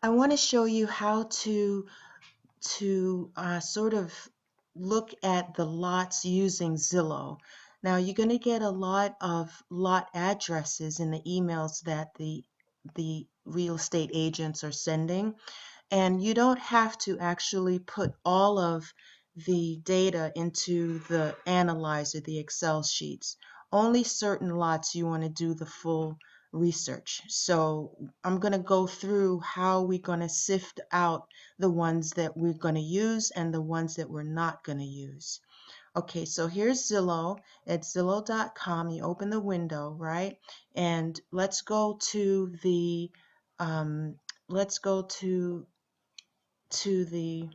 I want to show you how to sort of look at the lots using Zillow. Now you're going to get a lot of lot addresses in the emails that the real estate agents are sending, and you don't have to actually put all of the data into the analyzer, the Excel sheets. Only certain lots you want to do the full research. So I'm going to go through how we're going to sift out the ones that we're going to use and the ones that we're not going to use. Okay, so here's Zillow. At Zillow.com, you open the window, right? And let's go to the um, let's go to the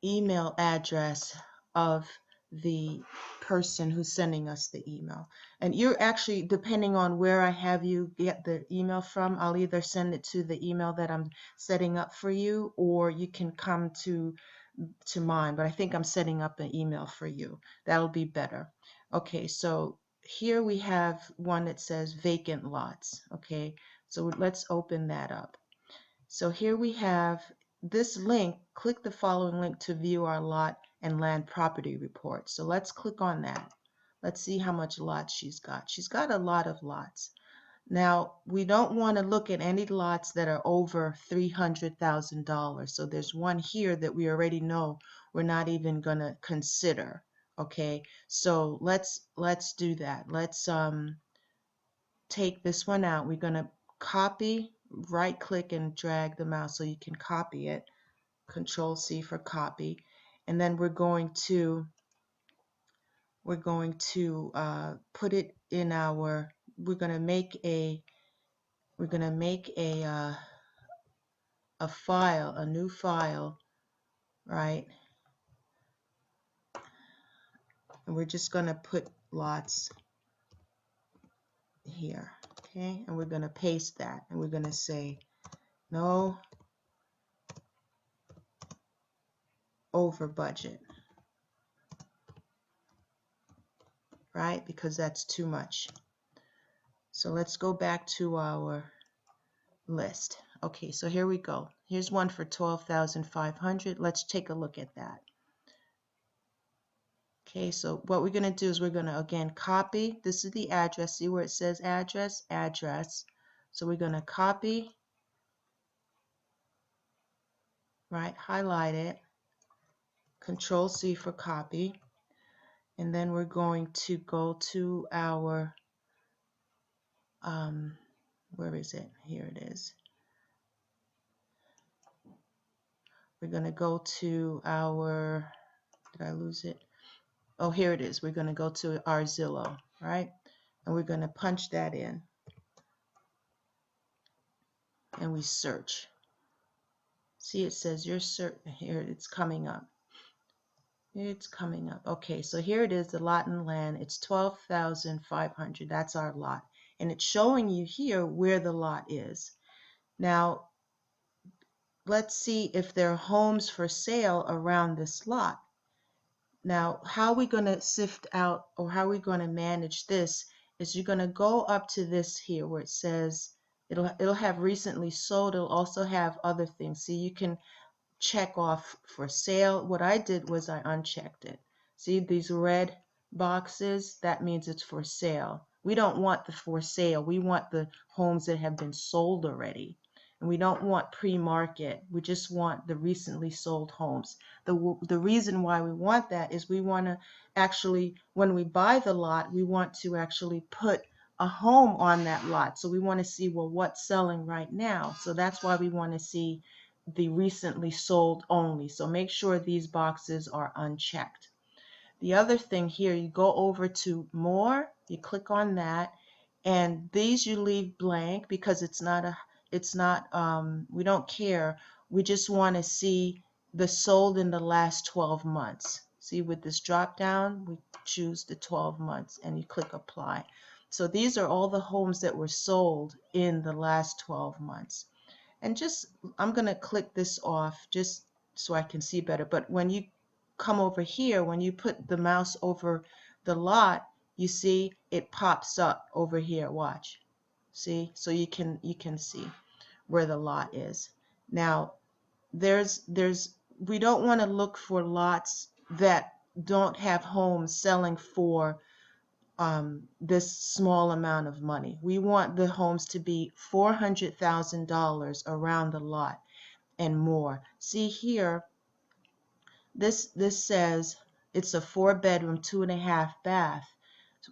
email address of the person who's sending us the email. And you're actually, depending on where I have you get the email from, I'll either send it to the email that I'm setting up for you, or you can come to mine, but I think I'm setting up an email for you. That'll be better. Okay, so here we have one that says vacant lots. Okay, so let's open that up. So here we have this link. Click the following link to view our lot and land property report. So let's click on that. Let's see how much lots she's got. She's got a lot of lots. Now, we don't want to look at any lots that are over $300,000. So there's one here that we already know we're not even going to consider. Okay, so let's do that. Let's take this one out. We're going to copy, right click and drag the mouse so you can copy it. Control C for copy. And then we're going to put it in our, we're going to make a file, a new file, right? And we're just going to put lots here, okay? And we're going to paste that, and we're going to say no over budget, right? Because that's too much. So let's go back to our list. Okay, so here we go. Here's one for 12,500. Let's take a look at that. Okay, so what we're going to do is we're going to again copy. This is the address. See where it says address, address. So we're going to copy, right? Highlight it. Control C for copy. And then we're going to go to our where is it? Here it is. We're going to go to our, did I lose it? Oh, here it is. We're going to go to our Zillow, right? And we're going to punch that in. And we search. See, it says your search. Here, it's coming up. It's coming up. Okay, so here it is, the lot and land. It's 12,500. That's our lot. And it's showing you here where the lot is. Now, let's see if there are homes for sale around this lot. Now, how are we going to sift out, or how are we going to manage this, is you're going to go up to this here where it says, it'll have recently sold. It'll also have other things. See, you can check off for sale. What I did was I unchecked it. See these red boxes? That means it's for sale. We don't want the for sale. We want the homes that have been sold already. And we don't want pre-market. We just want the recently sold homes. The reason why we want that is we want to actually, when we buy the lot, we want to actually put a home on that lot. So we want to see, well, what's selling right now. So that's why we want to see the recently sold only. So make sure these boxes are unchecked. The other thing here, you go over to more, you click on that, and these you leave blank because we don't care. We just want to see the sold in the last 12 months. See, with this drop down, we choose the 12 months and you click apply. So these are all the homes that were sold in the last 12 months. And just, I'm going to click this off just so I can see better. But when you come over here, when you put the mouse over the lot, you see it pops up over here. Watch. See? So you can see. where the lot is. Now, we don't want to look for lots that don't have homes selling for this small amount of money. We want the homes to be $400,000 around the lot and more. See here, this says it's a 4-bedroom, 2.5 bath.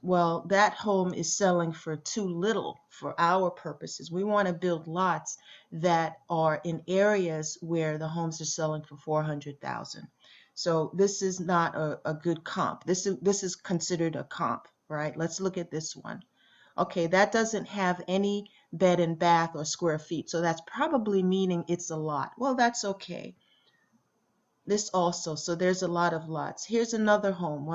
Well, that home is selling for too little for our purposes. We want to build lots that are in areas where the homes are selling for 400,000. So this is not a good comp. This is considered a comp, right? Let's look at this one. Okay, that doesn't have any bed and bath or square feet, so that's probably meaning it's a lot. Well, that's okay. This also, so there's a lot of lots. Here's another home,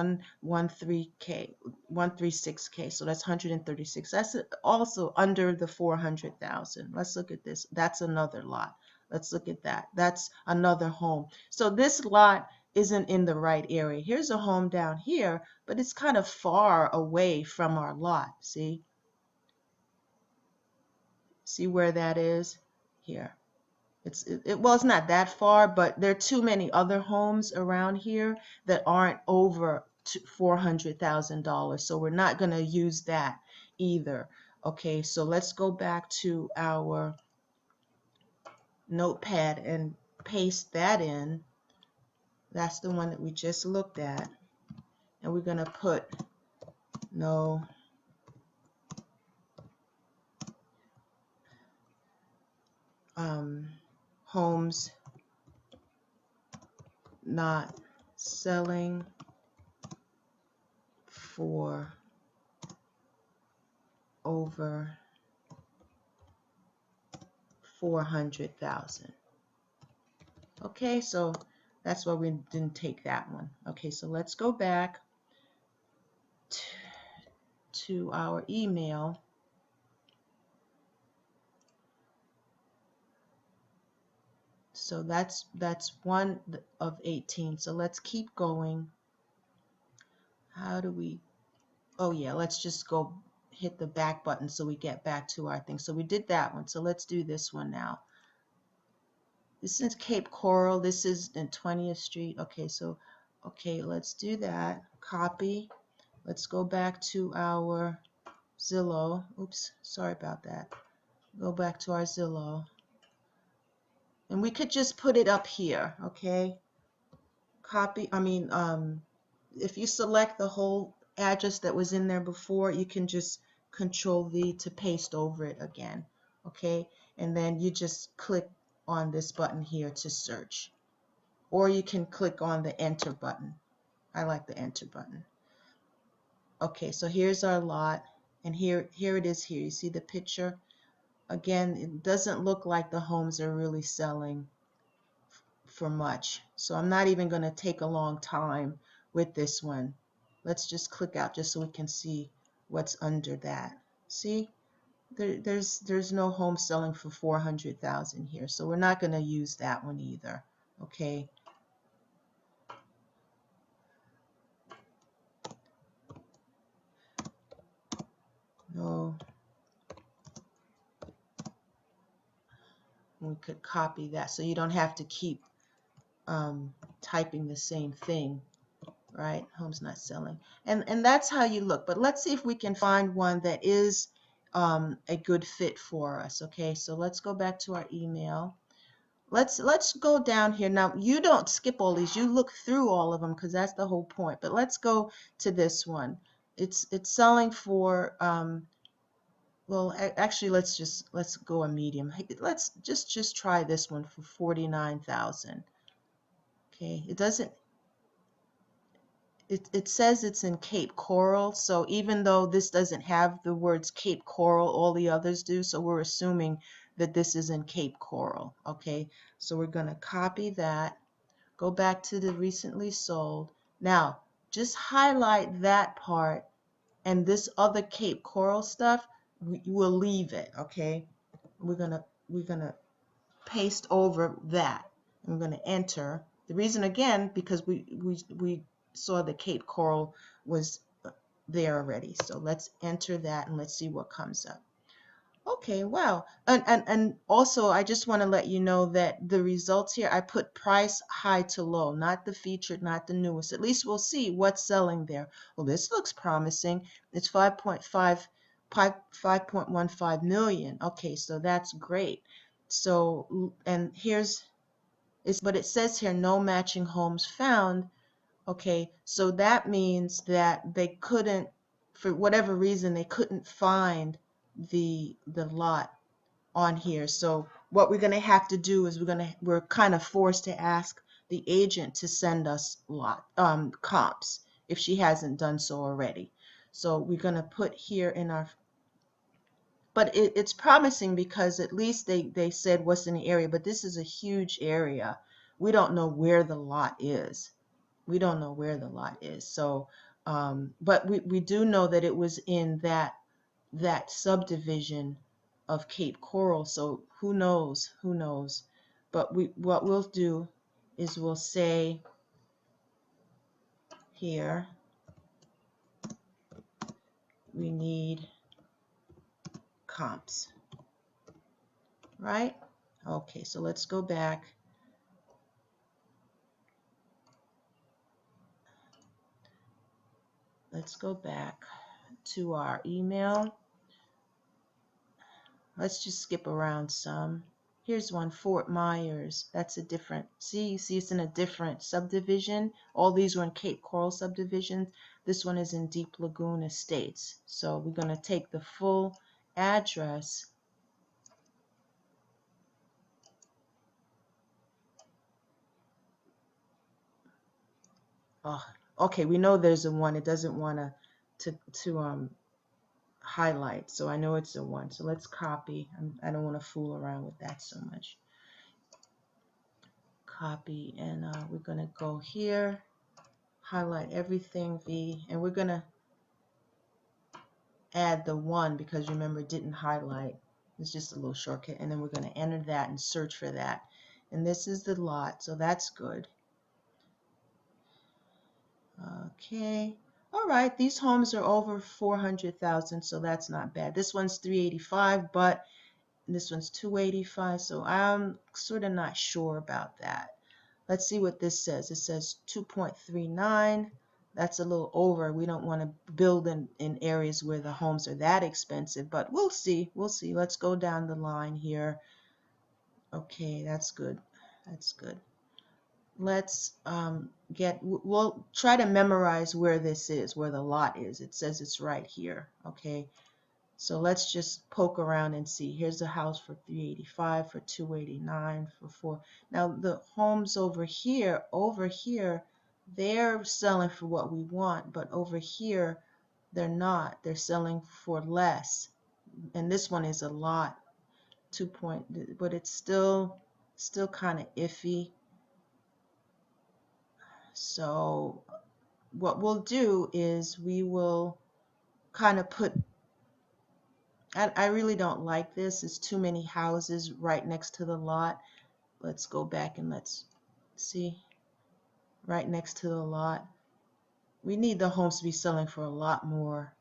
136K, so that's 136. That's also under the 400,000. Let's look at this. That's another lot. Let's look at that. That's another home. So this lot isn't in the right area. Here's a home down here, but it's kind of far away from our lot. See where that is? Here. Well, it's not that far, but there are too many other homes around here that aren't over $400,000, so we're not going to use that either. Okay, so let's go back to our notepad and paste that in. That's the one that we just looked at, and we're going to put no homes not selling for over 400,000. Okay, so that's why we didn't take that one. Okay, so let's go back to our email. So that's one of 18. So let's keep going. How do we, oh yeah, let's just go hit the back button so we get back to our thing. So we did that one. So let's do this one now. This is Cape Coral. This is in 20th Street. Okay, so let's do that. Copy. Let's go back to our Zillow. Oops, sorry about that. Go back to our Zillow. And we could just put it up here, okay? Copy, if you select the whole address that was in there before, you can just Control V to paste over it again, okay? And then you just click on this button here to search. Or you can click on the Enter button. I like the Enter button. Okay, so here's our lot, and here it is here. You see the picture? Again, it doesn't look like the homes are really selling for much. So I'm not even going to take a long time with this one. Let's just click out just so we can see what's under that. See? There's no home selling for 400,000 here. So we're not going to use that one either. Okay? No. We could copy that so you don't have to keep typing the same thing, right? Home's not selling. And that's how you look. But let's see if we can find one that is a good fit for us. Okay, so let's go back to our email. Let's go down here. Now, you don't skip all these. You look through all of them because that's the whole point. But let's go to this one. It's selling for well, actually, let's go a medium. Let's just try this one for 49,000. Okay, it says it's in Cape Coral, so even though this doesn't have the words Cape Coral, all the others do, so we're assuming that this is in Cape Coral. Okay, so we're going to copy that, go back to the recently sold. Now, just highlight that part, and this other Cape Coral stuff, we'll leave it. Okay, we're gonna paste over that. I'm going to enter. The reason, again, because we saw the Cape Coral was there already. So let's enter that and let's see what comes up. Okay, wow. And also I just want to let you know that the results here, I put price high to low, not the featured, not the newest. At least we'll see what's selling there. Well, this looks promising. It's 5.15 million. Okay, so that's great. So, and here's but it says here no matching homes found. Okay, so that means that they couldn't, for whatever reason, they couldn't find the lot on here. So what we're going to have to do is we're kind of forced to ask the agent to send us comps if she hasn't done so already. So we're going to put here in our, but it's promising because at least they said what's in the area, but this is a huge area. We don't know where the lot is. We don't know where the lot is. So but we do know that it was in that subdivision of Cape Coral. So who knows? Who knows? But what we'll do is we'll say here we need comps, right? Okay, so let's go back. Let's go back to our email. Let's just skip around some. Here's one, Fort Myers. That's a different, see, you see it's in a different subdivision. All these were in Cape Coral subdivisions. This one is in Deep Lagoon Estates. So we're going to take the full address. Oh, okay, we know there's a one. It doesn't want to highlight, so I know it's a one. So let's copy. I don't want to fool around with that so much. Copy, and we're going to go here, highlight everything V, and we're going to add the one because remember it didn't highlight. It's just a little shortcut, and then we're going to enter that and search for that. And this is the lot, so that's good. Okay. All right, these homes are over 400,000, so that's not bad. This one's 385, but this one's 285, so I'm sort of not sure about that. Let's see what this says. It says 2.39. That's a little over. We don't want to build in areas where the homes are that expensive, but we'll see. We'll see. Let's go down the line here. Okay, that's good. That's good. Let's we'll try to memorize where this is, where the lot is. It says it's right here. Okay, so let's just poke around and see. Here's a house for 385, for 289, for 4. Now the homes over here, they're selling for what we want, but over here they're not. They're selling for less. And this one is a lot, but it's still kind of iffy. So what we'll do is we will kind of put, I really don't like this. It's too many houses right next to the lot. Let's go back and let's see. Right next to the lot. We need the homes to be selling for a lot more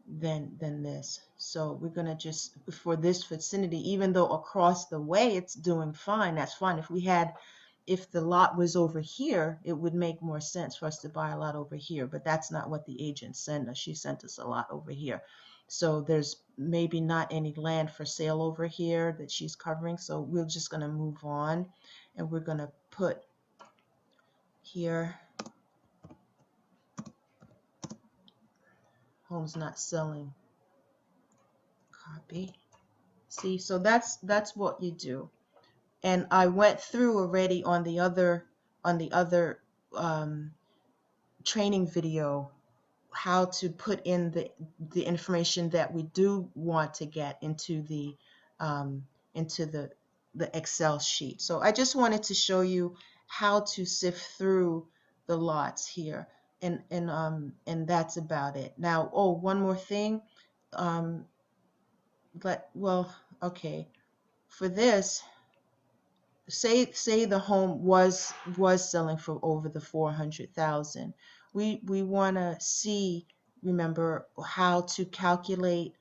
than this. So we're going to just, for this vicinity, even though across the way it's doing fine, that's fine. If the lot was over here, it would make more sense for us to buy a lot over here, but that's not what the agent sent us. She sent us a lot over here. So there's maybe not any land for sale over here that she's covering. So we're just going to move on, and we're going to put here, homes not selling. Copy. See, so that's what you do. And I went through already on the other training video how to put in the information that we do want to get into the Excel sheet. So I just wanted to show you how to sift through the lots here, and that's about it. Now, oh, one more thing. Well, okay, for this, say the home was selling for over the 400,000. We want to see, remember, how to calculate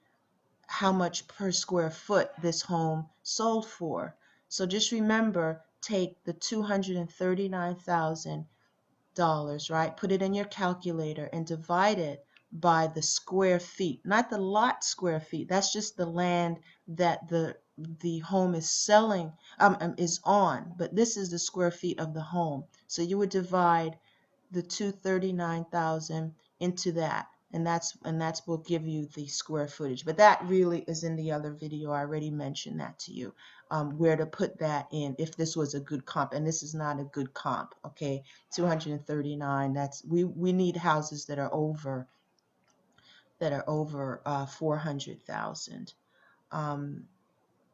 how much per square foot this home sold for. So just remember, take the $239,000, right? Put it in your calculator and divide it by the square feet, not the lot square feet. That's just the land that the home is selling, is on. But this is the square feet of the home. So you would divide the 239,000 into that, and that's will give you the square footage. But that really is in the other video. I already mentioned that to you, where to put that in if this was a good comp, and this is not a good comp. Okay, 239. That's we need houses that are over 400,000.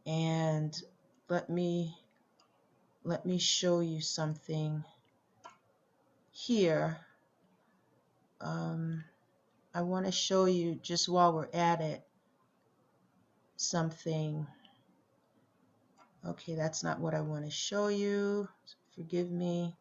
And let me show you something here. I want to show you, just while we're at it, something. Okay, that's not what I want to show you. Forgive me.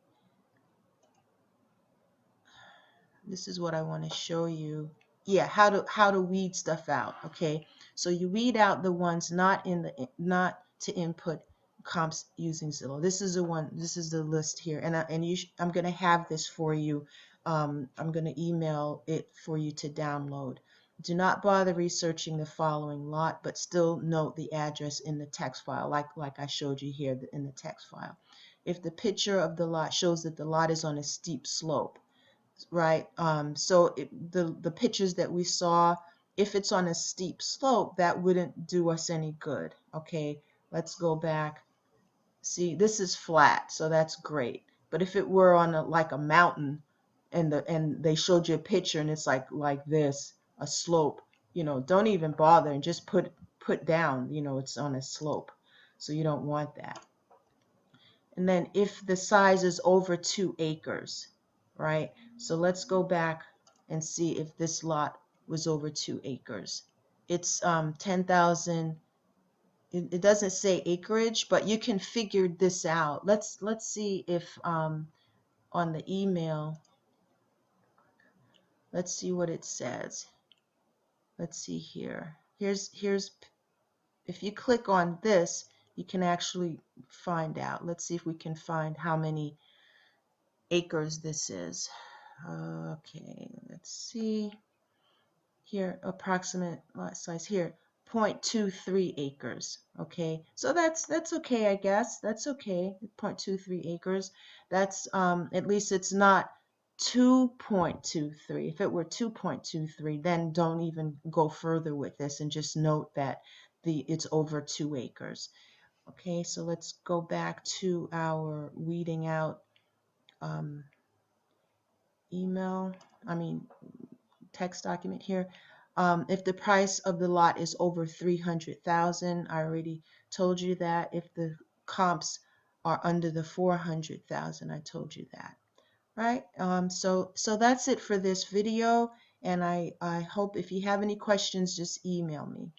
This is what I want to show you. Yeah, how to weed stuff out. Okay, so you weed out the ones not to input comps using Zillow. This is the one. This is the list here, and I'm going to have this for you. I'm going to email it for you to download. Do not bother researching the following lot, but still note the address in the text file, like I showed you here in the text file. If the picture of the lot shows that the lot is on a steep slope, right? So the pictures that we saw, if it's on a steep slope, that wouldn't do us any good. Okay, let's go back. See, this is flat, so that's great. But if it were on like a mountain, and they showed you a picture and it's like this, a slope, don't even bother and just put down, it's on a slope. So you don't want that. And then if the size is over 2 acres, right? So let's go back and see if this lot was over 2 acres. It's 10,000. It doesn't say acreage, but you can figure this out. Let's see if on the email, let's see what it says. Let's see here. Here's if you click on this, you can actually find out. Let's see if we can find how many acres this is. Okay, let's see here. Approximate lot size here, 0.23 acres. Okay, so that's okay, I guess. That's okay. 0.23 acres. That's at least it's not 2.23. If it were 2.23, then don't even go further with this and just note that it's over 2 acres. Okay, so let's go back to our weeding out text document here. If the price of the lot is over 300,000, I already told you that. If the comps are under the 400,000, I told you that. Right? So that's it for this video, and I hope if you have any questions, just email me.